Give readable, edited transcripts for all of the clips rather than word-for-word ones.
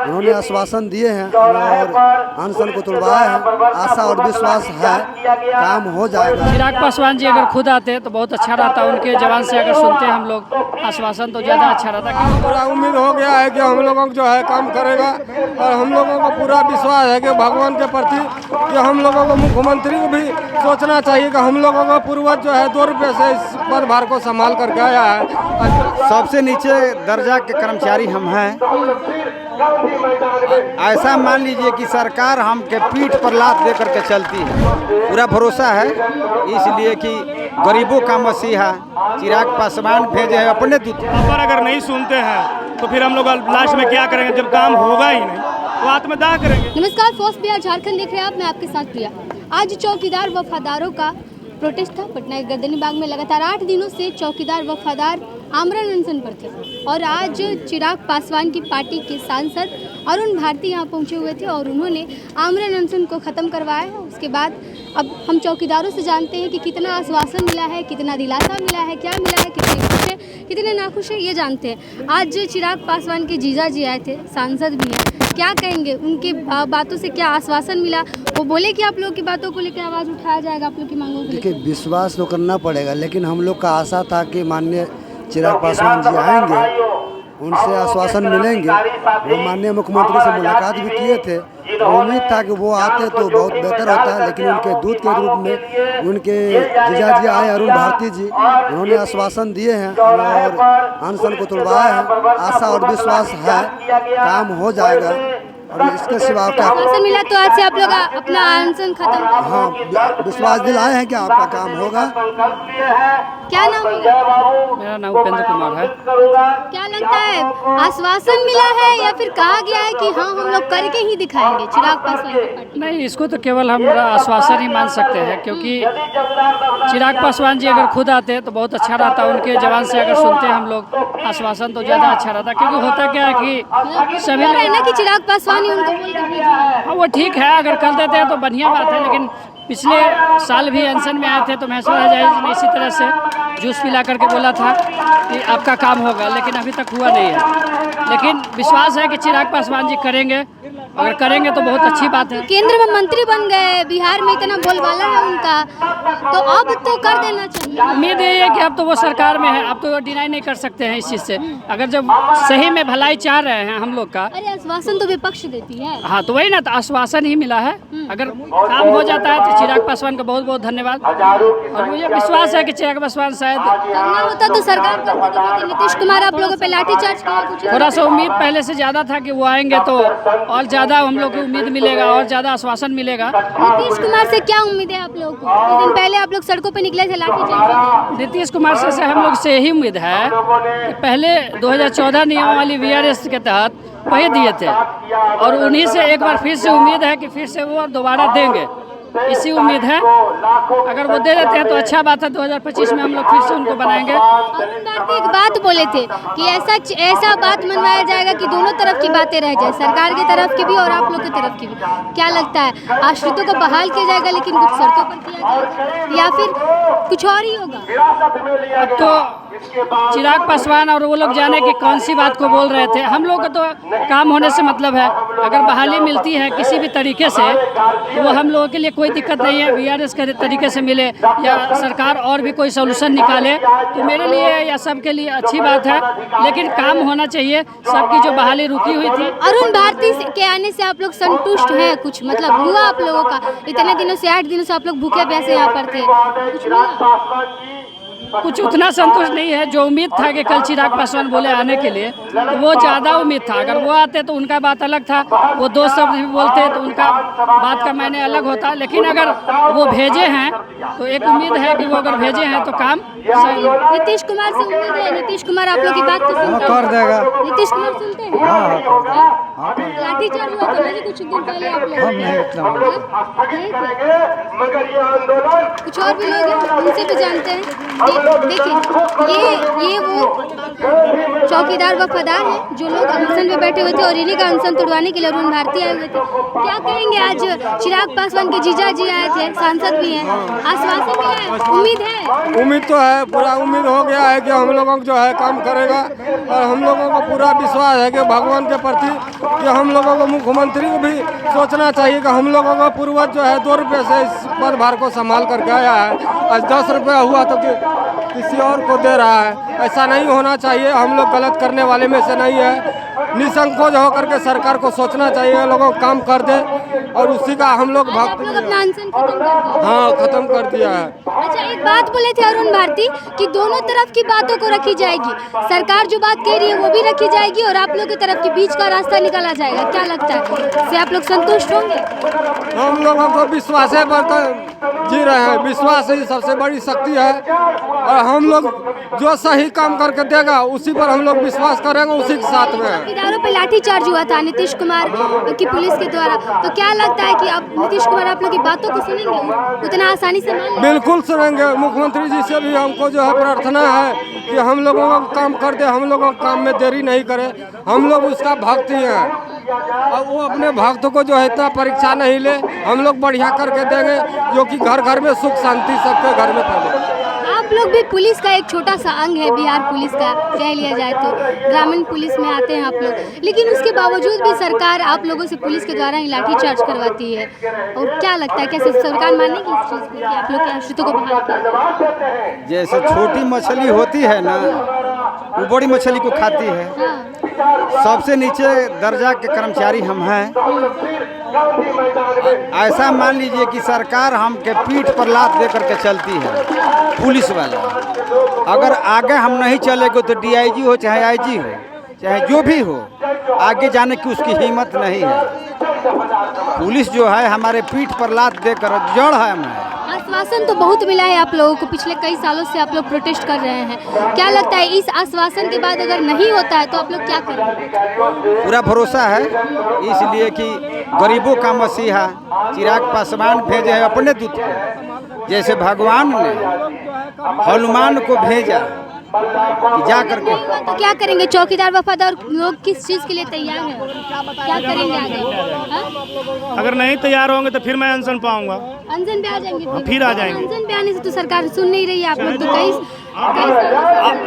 उन्होंने आश्वासन दिए हैं और अनशन को तुड़वाया है। आशा और विश्वास है काम हो जाएगा। चिराग पासवान जी अगर खुद आते तो बहुत अच्छा रहता। उनके जवान से अगर सुनते हम लोग आश्वासन तो ज़्यादा अच्छा रहता। पूरा उम्मीद हो गया है कि हम लोगों को जो है काम करेगा और हम लोगों को पूरा विश्वास है कि भगवान के प्रति कि हम लोगों को मुख्यमंत्री को भी सोचना चाहिए कि हम लोगों का पूर्वज जो है 2 रुपये से इस पदभार को संभाल करके आया है। सबसे नीचे दर्जा के कर्मचारी हम हैं। ऐसा मान लीजिए कि सरकार हम के पीठ पर लात दे करके चलती है। पूरा भरोसा है इसलिए कि गरीबों का मसीहा चिराग पासवान भेजे हैं अपने दूत। पर अगर नहीं सुनते हैं तो फिर हम लोग लास्ट में क्या करेंगे जब काम होगा ही नहीं तो आत्मदाह करेंगे। नमस्कार, फोर्स बिहार झारखंड देख रहे हैं आप, मैं आपके साथ प्रिया। आज चौकीदार वफादारों का प्रोटेस्ट था पटना के गर्दनी बाग में। लगातार 8 दिनों से चौकीदार वफादार आमरण अनशन पर थे और आज चिराग पासवान की पार्टी के सांसद अरुण भारती यहाँ पहुँचे हुए थे और उन्होंने आमरण अनशन को ख़त्म करवाया है। उसके बाद अब हम चौकीदारों से जानते हैं कि कितना आश्वासन मिला है, कितना दिलासा मिला है, क्या मिला है, कितने खुश है, कितने नाखुश है, ये जानते हैं। आज चिराग पासवान के जीजा जी आए थे, सांसद भी हैं, क्या कहेंगे? उनकी बातों से क्या आश्वासन मिला? वो बोले कि आप लोगों की बातों को लेकर आवाज़ उठाया जाएगा, आप लोग की मांगों को लेकर। देखिए, विश्वास तो करना पड़ेगा, लेकिन हम लोग का आशा था कि माननीय चिराग पासवान जी आएंगे, उनसे आश्वासन मिलेंगे। वो माननीय मुख्यमंत्री से मुलाकात भी किए थे। उम्मीद था कि वो आते तो बहुत बेहतर होता, लेकिन उनके दूत के रूप में उनके जीजा जी आए अरुण भारती जी, उन्होंने आश्वासन दिए हैं और अनशन को तुड़वाया है। आशा और विश्वास है काम हो जाएगा और इसके सिवा क्या आश्वासन मिला तो आज से आप लोग अपना अनशन खत्म। हाँ, विश्वास दिलाए हैं कि आपका काम होगा। क्या नाम है? मेरा नाम उपेंद्र कुमार है। क्या लगता है, आश्वासन मिला है या फिर कहा गया है कि हाँ हम लोग करके ही दिखाएंगे चिराग पासवान की पार्टी? नहीं, इसको तो केवल हम आश्वासन ही मान सकते हैं, क्योंकि चिराग पासवान जी अगर खुद आते तो बहुत अच्छा रहता। उनके जवान से अगर सुनते हम लोग आश्वासन तो ज़्यादा अच्छा रहता। क्योंकि होता क्या है कि सभी है ना कि चिराग पासवान ही उनको बोल के भेजा है। हाँ, वो ठीक है, अगर कर देते हैं तो बढ़िया बात है। लेकिन पिछले साल भी अनशन में आए थे तो महेश्वर हजारी ने इसी तरह से जूस पिला करके बोला था कि आपका काम होगा, लेकिन अभी तक हुआ नहीं है। लेकिन विश्वास है कि चिराग पासवान जी करेंगे। अगर करेंगे तो बहुत अच्छी बात है। केंद्र में मंत्री बन गए, बिहार में इतना बोलबाला है उनका, तो अब तो कर देना चाहिए। उम्मीद यही है कि अब तो वो सरकार में है, अब तो वो डिनाई नहीं कर सकते हैं इस चीज़ से। अगर जब सही में भलाई चाह रहे हैं हम लोग का। अरे आश्वासन तो विपक्ष देती है। हाँ, तो वही ना, तो आश्वासन ही मिला है। अगर काम हो जाता है तो चिराग पासवान का बहुत बहुत धन्यवाद। और मुझे विश्वास है कि चिराग पासवान शायद करना होता तो सरकार कर देती। नीतीश कुमार आप लोगों पे लाठीचार्ज किया, कुछ थोड़ा सा उम्मीद पहले से ज़्यादा था कि वो आएंगे तो और ज़्यादा हम लोग को उम्मीद मिलेगा और ज़्यादा आश्वासन मिलेगा। नीतीश कुमार से क्या उम्मीद है आप लोगों को? कुछ दिन पहले आप लोग सड़कों पे निकले थे लाठीचार्ज। नीतीश कुमार से हम लोग से यही उम्मीद है कि पहले 2014 नियमावली VRS के तहत वही दिए थे और उन्हीं से एक बार फिर से उम्मीद है कि फिर से वो दोबारा देंगे। इसी उम्मीद है, अगर वो दे देते हैं तो अच्छा बात है। 2025 में हम लोग फिर से उनको बनाएंगे। अरुण भारती एक बात बोले थे कि ऐसा बात मनवाया जाएगा कि दोनों तरफ की बातें रह जाए, सरकार की तरफ की भी और आप लोग की तरफ की भी। क्या लगता है, आश्रितों को बहाल किया जाएगा लेकिन कुछ शर्तों पर किया जाएगा या फिर कुछ और ही होगा? अब तो चिराग पासवान और वो लोग जाने कि कौन सी बात को बोल रहे थे। हम लोग का तो काम होने से मतलब है। अगर बहाली मिलती है किसी भी तरीके से तो वो हम लोगों के लिए कोई दिक्कत नहीं है। VRS के तरीके से मिले या सरकार और भी कोई सोल्यूशन निकाले तो मेरे लिए या सबके लिए अच्छी बात है। लेकिन काम होना चाहिए, सबकी जो बहाली रुकी हुई थी। अरुण भारती के आने से आप लोग संतुष्ट हैं? कुछ मतलब हुआ आप लोगों का? इतने दिनों से 8 दिनों से आप लोग भूखे प्यासे यहाँ पर थे, कुछ मिला? कुछ उतना संतुष्ट नहीं है। जो उम्मीद था कि कल चिराग पासवान बोले आने के लिए, तो वो ज़्यादा उम्मीद था। अगर वो आते तो उनका बात अलग था, वो 2 शब्द भी बोलते तो उनका बात का मायने अलग होता। लेकिन अगर वो भेजे हैं तो एक उम्मीद है कि वो अगर भेजे हैं तो काम सही। नीतीश कुमार से उम्मीद है? नीतीश कुमार आप लोग की बात तो सुनते हैं? कर देगा। नीतीश कुमार सुनते हैं? लाठीचार्ज हुआ था ना जी कुछ दिन पहले आप लोग? कुछ और भी लोग हैं, उनसे भी जानते हैं। देखिए, ये वो चौकीदार वफादार हैं जो लोग अनशन में बैठे हुए थे और इन्हीं का अनशन तोड़वाने के लिए अरुण भारती आए हुए थे। क्या कहेंगे, आज चिराग पासवान के जीजा जी आए थे, सांसद भी हैं, आश्वासन मिला है, उम्मीद है? उम्मीद तो है, पूरा उम्मीद हो गया है कि हम लोगों को जो है काम करेगा और हम लोगों को पूरा विश्वास है कि भगवान के प्रति कि हम लोगों को मुख्यमंत्री को भी सोचना चाहिए कि हम लोगों का पूर्वज जो है 2 रुपये से इस पदभार को संभाल करके आया है। आज 10 रुपया हुआ तो किसी और को दे रहा है, ऐसा नहीं होना चाहिए। हम लोग गलत करने वाले में से नहीं है। निसंकोच होकर के सरकार को सोचना चाहिए, लोगों को काम कर दे और उसी का हम लोग आप लोग अपना अनशन खत्म कर दिया? हाँ, खत्म कर दिया है। अच्छा, एक बात बोले थे अरुण भारती कि दोनों तरफ की बातों को रखी जाएगी, सरकार जो बात कह रही है वो भी रखी जाएगी और आप लोग की तरफ के बीच का रास्ता निकाला जाएगा। क्या लगता है, इससे आप लोग संतुष्ट होंगे? हम लोगों को विश्वास है पर जी रहे हैं, विश्वास ही सबसे बड़ी शक्ति है और हम लोग जो सही काम करके देगा उसी पर हम लोग विश्वास करेंगे, उसी के साथ में। चौकीदारों पे लाठीचार्ज हुआ था नीतीश कुमार की पुलिस के द्वारा, तो क्या लगता है कि अब नीतीश कुमार आप लोग की बातों को सुनेंगे, उतना आसानी से मान लेंगे? बिल्कुल सुनेंगे। मुख्यमंत्री जी से भी हमको जो है प्रार्थना है कि हम लोगों का काम कर दे, हम लोगों का काम में देरी नहीं करे। हम लोग उसका भक्त ही हैं और वो अपने भक्त को जो है इतना परीक्षा नहीं ले, हम लोग बढ़िया करके देंगे जो कि घर घर में सुख शांति सबके घर में फैले। आप लोग भी पुलिस का एक छोटा सा अंग है, बिहार पुलिस का कह लिया जाए तो, ग्रामीण पुलिस में आते हैं आप लोग, लेकिन उसके बावजूद भी सरकार आप लोगों से पुलिस के द्वारा ही लाठीचार्ज करवाती है। और क्या लगता है, कैसे सरकार मानेगी इस चीज़ को कि आप लोग के आश्रितों को बहाल किया? जैसे छोटी मछली होती है ना, वो बड़ी मछली को खाती है। हाँ। सबसे नीचे दर्जा के कर्मचारी हम हैं। ऐसा मान लीजिए कि सरकार हमके पीठ पर लात दे करके चलती है, पुलिस वाले। अगर आगे हम नहीं चलेंगे तो डीआईजी हो चाहे आईजी हो चाहे जो भी हो, आगे जाने की उसकी हिम्मत नहीं है। पुलिस जो है हमारे पीठ पर लात देकर जड़ है हमें। आश्वासन तो बहुत मिला है आप लोगों को, पिछले कई सालों से आप लोग प्रोटेस्ट कर रहे हैं। क्या लगता है इस आश्वासन के बाद अगर नहीं होता है तो आप लोग क्या करेंगे? पूरा भरोसा है, इसलिए कि गरीबों का मसीहा चिराग पासवान भेजे हैं अपने दूत को, जैसे भगवान ने हनुमान को भेजा कि जा करके। तो क्या करेंगे, चौकीदार वफादार लोग किस चीज़ के लिए तैयार हैं, क्या करेंगे आगे? हाँ? अगर नहीं तैयार होंगे तो फिर मैं अनशन पाऊंगा। अनशन पे आ जाएंगे? फिर आ जाएंगे। अनशन पे आने से तो सरकार सुन नहीं रही है, आप लोग तो कई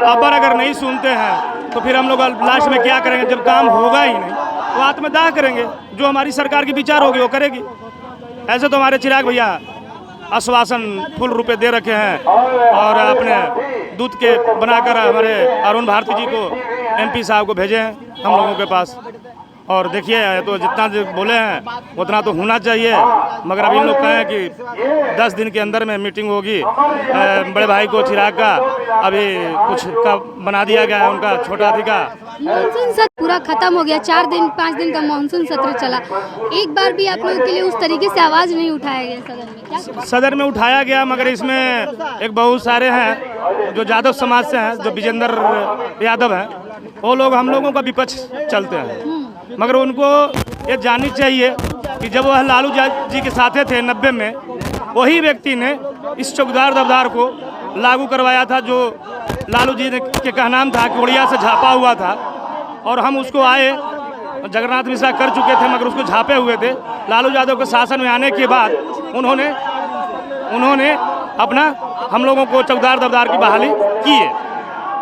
अब अगर नहीं सुनते हैं तो फिर हम लोग लास्ट में क्या करेंगे, जब काम होगा ही नहीं तो आत्मदाह करेंगे। जो हमारी सरकार की विचार होगी वो करेगी। ऐसे तो हमारे चिराग भैया आश्वासन फुल रुपए दे रखे हैं और अपने दूध के बनाकर हमारे अरुण भारती जी को, एमपी साहब को भेजे हैं हम लोगों के पास। और देखिए, तो जितना जो बोले हैं उतना तो होना चाहिए, मगर अब इन लोग कहें कि 10 दिन के अंदर में मीटिंग होगी। बड़े भाई को चिराग का अभी कुछ का बना दिया गया है, उनका छोटा अधिकार। मानसून सत्र पूरा खत्म हो गया, 4 दिन 5 दिन का मानसून सत्र चला, एक बार भी आप लोगों के लिए उस तरीके से आवाज़ नहीं उठाया गया सदन में? क्या सदन में उठाया गया, मगर इसमें एक बहुत सारे हैं जो यादव समाज से हैं, जो विजेंद्र यादव हैं, वो लोग हम लोगों का विपक्ष चलते हैं। मगर उनको ये जाननी चाहिए कि जब वह लालू जी के साथे थे 90 में, वही व्यक्ति ने इस चौकीदार दबदार को लागू करवाया था, जो लालू जी ने के कहनाम था कि उड़िया से झापा हुआ था। और हम उसको आए, जगन्नाथ मिश्रा कर चुके थे मगर उसको झापे हुए थे। लालू यादव के शासन में आने के बाद उन्होंने अपना हम लोगों को चौकीदार दबदार की बहाली की है।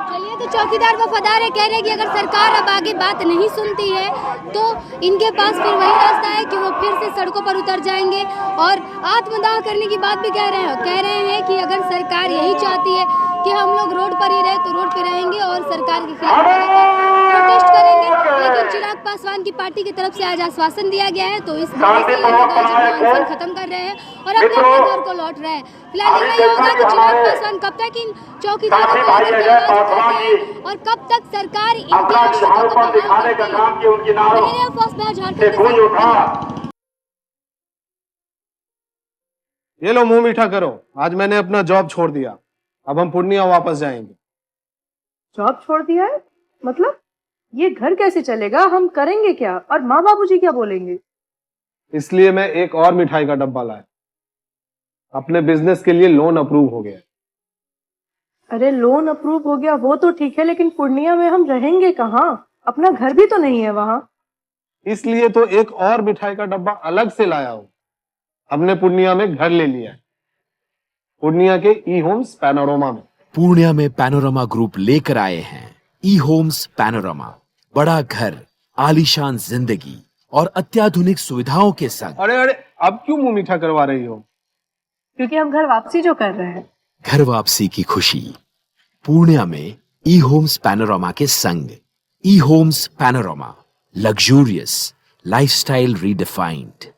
चलिए, तो चौकीदार वफादार है, कह रहे हैं कि अगर सरकार अब आगे बात नहीं सुनती है तो इनके पास फिर वही रास्ता है कि वो फिर से सड़कों पर उतर जाएंगे और आत्मदाह करने की बात भी कह रहे हैं कि अगर सरकार यही चाहती है कि हम लोग रोड पर ही रहे तो रोड पर रहेंगे और सरकार के खिलाफ प्रोटेस्ट करेंगे। लेकिन चिराग पासवान की पार्टी की तरफ से आज आश्वासन दिया गया है, तो इस वजह से ये लोग आज अपना अनशन खत्म कर रहे हैं और अपने घर को लौट रहे हैं। फिलहाल ये होगा कि चिराग पासवान कब तक इन चौकीदारों को लेकर के आवाज उठाते हैं और कब तक सरकार इनके आश्रितों को बहाल करती है। बने रहिए फर्स्ट में झारखंड। ये लो मुंह मीठा करो, आज मैंने अपना जॉब छोड़ दिया, अब हम पूर्णिया वापस जाएंगे। जॉब छोड़ दिया है? मतलब ये घर कैसे चलेगा, हम करेंगे क्या और माँ बाबूजी क्या बोलेंगे? इसलिए मैं एक और मिठाई का डब्बा लाया, अपने बिजनेस के लिए लोन अप्रूव हो गया। अरे लोन अप्रूव हो गया वो तो ठीक है, लेकिन पूर्णिया में हम रहेंगे कहाँ? अपना घर भी तो नहीं है वहाँ। इसलिए तो एक और मिठाई का डब्बा अलग से लाया हूं। हमने पूर्णिया में घर ले लिया है, पूर्णिया के ई होम्स पैनोरमा में। पूर्णिया में पैनोरमा ग्रुप लेकर आए हैं ई होम्स पैनोरमा। बड़ा घर, आलीशान जिंदगी और अत्याधुनिक सुविधाओं के संग। अरे अरे, अब क्यों मुंह मीठा करवा रही हो? क्योंकि हम घर वापसी जो कर रहे हैं। घर वापसी की खुशी पूर्णिया में ई होम्स पैनोरमा के संग। E Homes Panorama, luxurious lifestyle redefined.